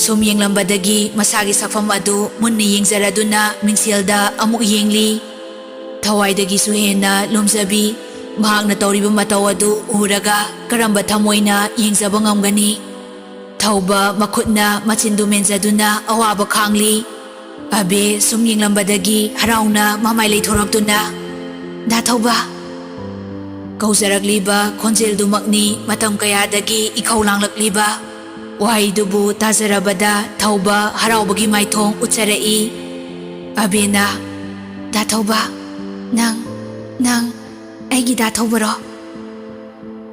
[SPEAKER 1] ꯁꯨꯝ ꯌꯦꯡꯂꯝꯕꯗꯒꯤ ꯃꯁꯥꯒꯤ ꯁꯛꯐꯝ ꯑꯗꯨ ꯃꯨꯟꯅ ꯌꯦꯡꯖꯔꯗꯨꯅ ꯃꯤꯡꯁꯦꯜꯗ ꯑꯃꯨꯛ ꯌꯦꯡꯂꯤ ꯊꯋꯥꯏꯗꯒꯤꯁꯨ ꯍꯦꯟꯅ ꯂꯣꯝꯖꯕꯤ ꯃꯍꯥꯛꯅ ꯇꯧꯔꯤꯕ ꯃꯇꯧ ꯑꯗꯨ ꯎꯔꯒ ꯀꯔꯝꯕ ꯊꯃꯣꯏꯅ ꯌꯦꯡꯖꯕ ꯉꯝꯒꯅꯤ ꯊꯧꯕ ꯃꯈꯨꯠꯅ ꯃꯆꯤꯟꯗꯨ ꯃꯦꯟꯖꯗꯨꯅ ꯑꯋꯥꯕ ꯈꯥꯡꯂꯤ ꯑꯕꯦ ꯁꯨꯝ ꯌꯦꯡꯂꯝꯕꯗꯒꯤ ꯍꯔꯥꯎꯅ ꯃꯃꯥꯏ ꯂꯩꯊꯣꯔꯛꯇꯨꯅ ꯗꯥ ꯊꯧꯕ ꯀꯧꯖꯔꯛꯂꯤꯕ ꯈꯣꯟꯖꯦꯜꯗꯨꯃꯛꯅꯤ ꯃꯇꯝ ꯀꯌꯥꯗꯒꯤ ꯏꯈꯧ ꯂꯥꯡꯂꯛꯂꯤꯕ ꯋꯥꯍꯩꯗꯨꯕꯨ ꯇꯥꯖꯔꯕꯗ ꯊꯧꯕ ꯍꯔꯥꯎꯕꯒꯤ ꯃꯥꯏꯊꯣꯡ ꯎꯠꯆꯔꯛꯏ ꯑꯕꯦꯅ ꯗꯥ ꯊꯧꯕ ꯅꯪ ꯑꯩꯒꯤ ꯗꯥ ꯊꯧꯕꯔꯣ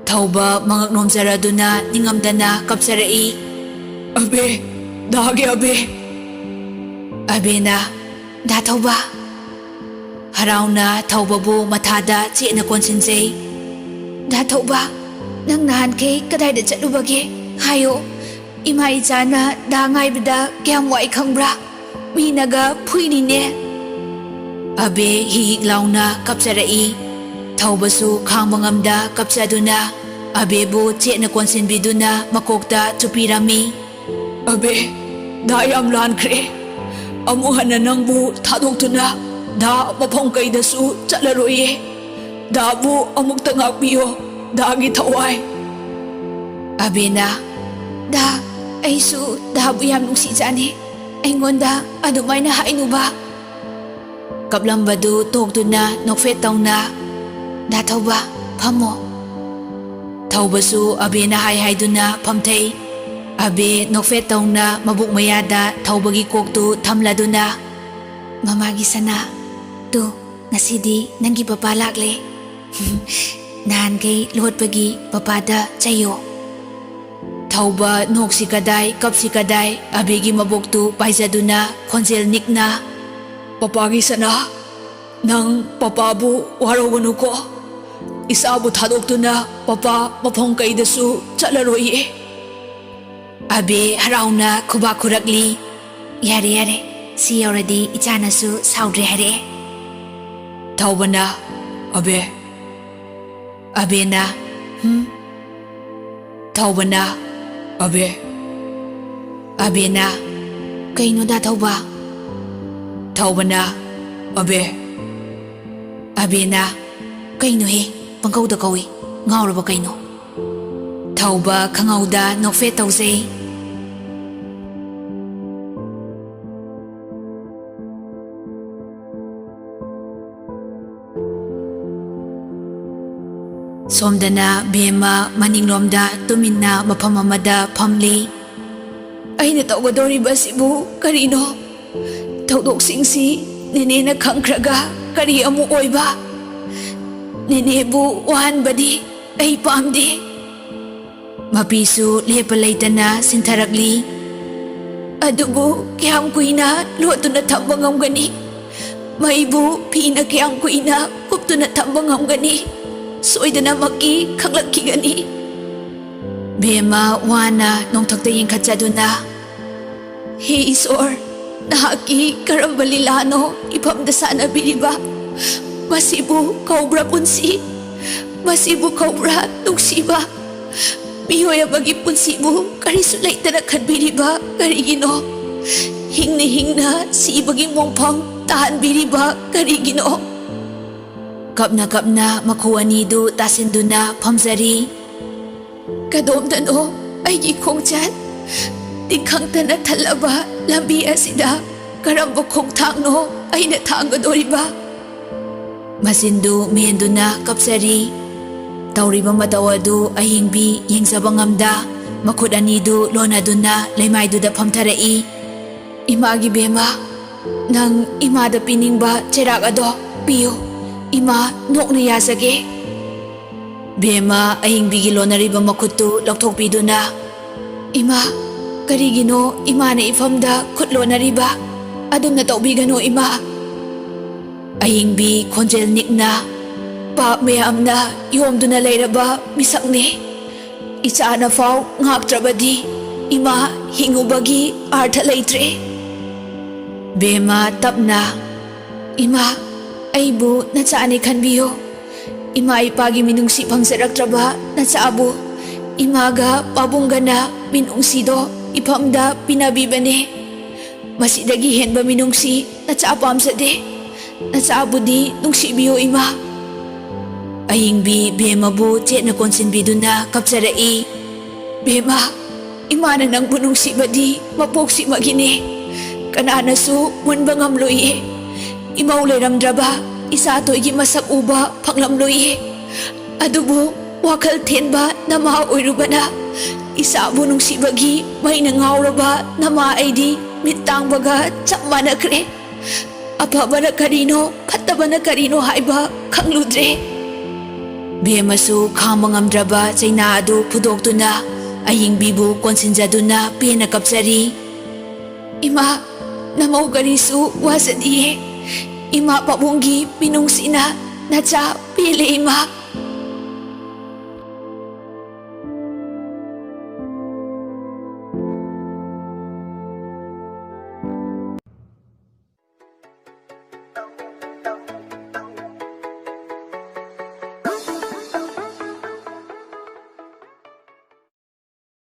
[SPEAKER 1] ꯊꯧꯕ ꯃꯉꯛ ꯅꯣꯝꯖꯔꯗꯨꯅ ꯅꯤꯡꯉꯝꯗꯅ ꯀꯞꯆꯔꯛꯏ ꯑꯕꯦ ꯗꯥꯒꯤ ꯑꯕꯦ ꯑꯕꯦꯅ ꯗꯥ ꯊꯧꯕ ꯍꯔꯥꯎꯅ ꯊꯧꯕꯕꯨ ꯃꯊꯥꯗ ꯆꯦꯠꯅ ꯀꯣꯟꯁꯤꯟꯖꯩ ꯗꯥ ꯊꯧꯕ ꯅꯪ ꯅꯍꯥꯟꯈꯩ ꯀꯗꯥꯏꯗ ꯆꯠꯂꯨꯕꯒꯦ ꯍꯥꯏꯌꯣ ꯏꯃꯥ ꯏꯆꯥꯅ ꯗꯥ ꯉꯥꯏꯕꯗ ꯀꯌꯥꯝ ꯋꯥꯏ ꯈꯪꯕ꯭ꯔꯥ ꯃꯤꯅꯒ ꯐꯨꯏꯅꯤꯅꯦ ꯑꯕꯦ ꯍꯤꯛ ꯂꯥꯎꯅ ꯀꯞꯆꯔꯛꯏ ꯊꯧꯕꯁꯨ ꯈꯥꯡꯕ ꯉꯝꯗ ꯀꯞꯆꯗꯨꯅ ꯑꯕꯦꯕꯨ ꯆꯦꯠꯅ ꯀꯣꯟꯁꯤꯟꯕꯤꯗꯨꯅ ꯃꯀꯣꯛꯇ ꯆꯨꯞꯄꯤꯔꯝꯃꯤ ꯑꯕꯦ ꯗꯥ ꯌꯥꯝ ꯂꯥꯟꯈ꯭ꯔꯦ ꯑꯃꯨꯛ ꯍꯟꯅ ꯅꯪꯕꯨ ꯊꯥꯗꯣꯛꯇꯨꯅ ꯗꯥ ꯃꯐꯝ ꯀꯩꯗꯁꯨ ꯆꯠꯂꯔꯣꯏꯌꯦ ꯗꯥꯕꯨ ꯑꯃꯨꯛꯇ ꯉꯥꯛꯄꯤꯌꯣ ꯗꯥꯒꯤ ꯊꯋꯥꯏ ꯑꯕꯦꯅ ꯗꯥ ꯑꯩꯁꯨ ꯗꯥꯕꯨ ꯌꯥꯝ ꯅꯨꯡꯁꯤꯖꯥꯅꯤ ꯑꯩꯉꯣꯟꯗ ꯑꯗꯨꯃꯥꯏꯅ ꯍꯥꯏꯅꯨꯕ ꯀꯞꯂꯝꯕꯗꯨ ꯇꯣꯛꯇꯨꯅ ꯅꯣꯛꯐꯦꯠ ꯇꯧꯅ ꯗꯥ ꯊꯧꯕ ꯐꯝꯃꯣ ꯊꯧꯕꯁꯨ ꯑꯕꯦꯅ ꯍꯥꯏꯗꯨꯅ ꯐꯝꯊꯩ ꯑꯕꯦ ꯅꯣꯛꯐꯦꯠ ꯇꯧꯅ ꯃꯕꯨꯛ ꯃꯌꯥꯗ ꯊꯧꯕꯒꯤ ꯀꯣꯛꯇꯨ ꯊꯝꯂꯗꯨꯅ ꯃꯃꯥꯒꯤ ꯁꯅꯥ ꯇꯨ ꯉꯁꯤꯗꯤ ꯅꯪꯒꯤ ꯄꯄꯥ ꯂꯥꯛꯂꯦ ꯅꯍꯥꯟꯈꯩ ꯂꯣꯠꯄꯒꯤ ꯄꯄꯥꯗ ꯆꯩꯌꯣ ꯊꯧꯕ ꯅꯣꯛꯁꯤ ꯀꯗꯥꯏ ꯀꯞꯁꯤ ꯀꯗꯥꯏ ꯑꯕꯦꯒꯤ ꯃꯕꯣꯛꯇꯨ ꯄꯥꯏꯖꯗꯨꯅ ꯈꯣꯟꯖꯦꯜ ꯅꯤꯛꯅ ꯄꯄꯥꯒꯤ ꯁꯅꯥ ꯅꯪ ꯄꯄꯥꯕꯨ ꯋꯥꯔꯧꯒꯅꯨꯀꯣ ꯏꯁꯥꯕꯨ ꯊꯥꯗꯣꯛꯇꯨꯅ ꯄꯄꯥ ꯃꯐꯝ ꯀꯩꯗꯁꯨ ꯆꯠꯂꯔꯣꯏꯌꯦ ꯑꯕꯦ ꯍꯔꯥꯎꯅ ꯈꯨꯕꯥꯛ ꯈꯨꯔꯛꯂꯤ ꯌꯥꯔꯦ ꯁꯤ ꯌꯧꯔꯗꯤ ꯏꯆꯥꯅꯁꯨ ꯁꯥꯎꯗ꯭ꯔꯦ ꯍꯥꯏꯔꯛꯑꯦ ꯊꯧꯕꯅ ꯑꯕꯦ ꯑꯕꯦꯅ ꯊꯧꯕꯅ ꯑꯕꯦ ꯑꯕꯦꯅ ꯀꯩꯅꯣ ꯗꯥ ꯊꯧꯕ ꯊꯧꯕꯅ ꯑꯕꯦ ꯑꯕꯦꯅ ꯀꯩꯅꯣꯍꯦ ꯄꯪꯀꯧꯗ ꯀꯧꯏ ꯉꯥꯎꯔꯕ ꯀꯩꯅꯣ ꯊꯧꯕ ꯈꯪꯍꯧꯗ ꯅꯣꯛꯐꯦꯠ ꯇꯧꯖꯩ ꯁꯣꯝꯗꯅ ꯕꯦꯝꯃ ꯃꯅꯤꯡꯂꯣꯝꯗ ꯇꯨꯃꯤꯟꯅ ꯃꯐꯝ ꯑꯃꯗ ꯐꯝꯂꯤ ꯑꯩꯅ ꯇꯧꯒꯗꯧꯔꯤꯕꯁꯤꯕꯨ ꯀꯔꯤꯅꯣ ꯊꯧꯗꯣꯛꯁꯤꯡꯁꯤ ꯅꯦꯅꯦꯅ ꯈꯪꯈ꯭ꯔꯒ ꯀꯔꯤ ꯑꯃꯨꯛ ꯑꯣꯏꯕ ꯅꯦꯅꯦꯕꯨ ꯋꯥꯍꯟꯕꯗꯤ ꯑꯩ ꯄꯥꯝꯗꯦ ꯃꯄꯤꯁꯨ ꯂꯦꯞꯄ ꯂꯩꯇꯅ ꯁꯤꯟꯊꯔꯛꯂꯤ ꯑꯗꯨꯕꯨ ꯀꯌꯥꯝ ꯀꯨꯏꯅ ꯂꯣꯠꯇꯨꯅ ꯊꯝꯕ ꯉꯝꯒꯅꯤ ꯃꯩꯕꯨ ꯐꯤꯅ ꯀꯌꯥꯝ ꯀꯨꯏꯅ ꯀꯨꯞꯇꯨꯅ ꯊꯝꯕ ꯉꯝꯒꯅꯤ soidanamaki khanglakkigani. Bema wana nongthokta yengkhatchaduna, He Isor, nahaki karamba lilano ipamda sanabiriba. Masibu kaubra punsi, masibu kaubra nungsiba. Mihoy abagi punsibu karisu laitana khanbiriba karigino. Hingna si ibagi mongpang tahanbiriba karigino. Kapna makuanidu tasinduna pamzari. Kadomdano aigi khongchat tingkhangtana thalaba lambi asida karamba khongthangno aina thangadoriba. Masindu menduna kapsari tawriba mataw adu ahingbi yengzaba ngamda makhut anidu lonaduna leimaiduda phamtharai. Imagi bema nang imada piningba cherak ado piyo, ima nokna yasage. Bema ahingbi lonariba makhutu lokthokpiduna, Ima, karigino imana ifamda khutlonariba adumna tawbigano ima. Ahingbi khonjel nikna pa mayamna yomduna leiraba misakne. Ichana faw ngaktrabadi ima hingubagi artha leitre. Bema tapna, Ima, aibu nachani khanbiyo. Ima ipagi minungsi pangsaraktraba nachabu. Imaga pabunggana minungsido ipamda pinabibane. Masidagi henba minungsi nachapamsade. Nachabudi nungsibiyo ima. Ahingbi bema bu chetna konsinbiduna kapsarai. Bema, imana nang bunungsibadi mapoksi magine. Kananasu munba ngamloye. Imaw leiramdraba isa to'y masak uba panglamloye. Adubo wakal tenba nama oiruba na. Isa bu nungsibagi may nangawraba nama ay di mitang baga tsakma na kre. Apa ba na karino, pata ba na karino haiba kangludre. Bemasu kamangamdraba chaynado pudokduna ahingbibu konsinjaduna pena kapsari. Ima, namaw garisu wasadiye. Ima pabunggi pinungsina nacha pili ima.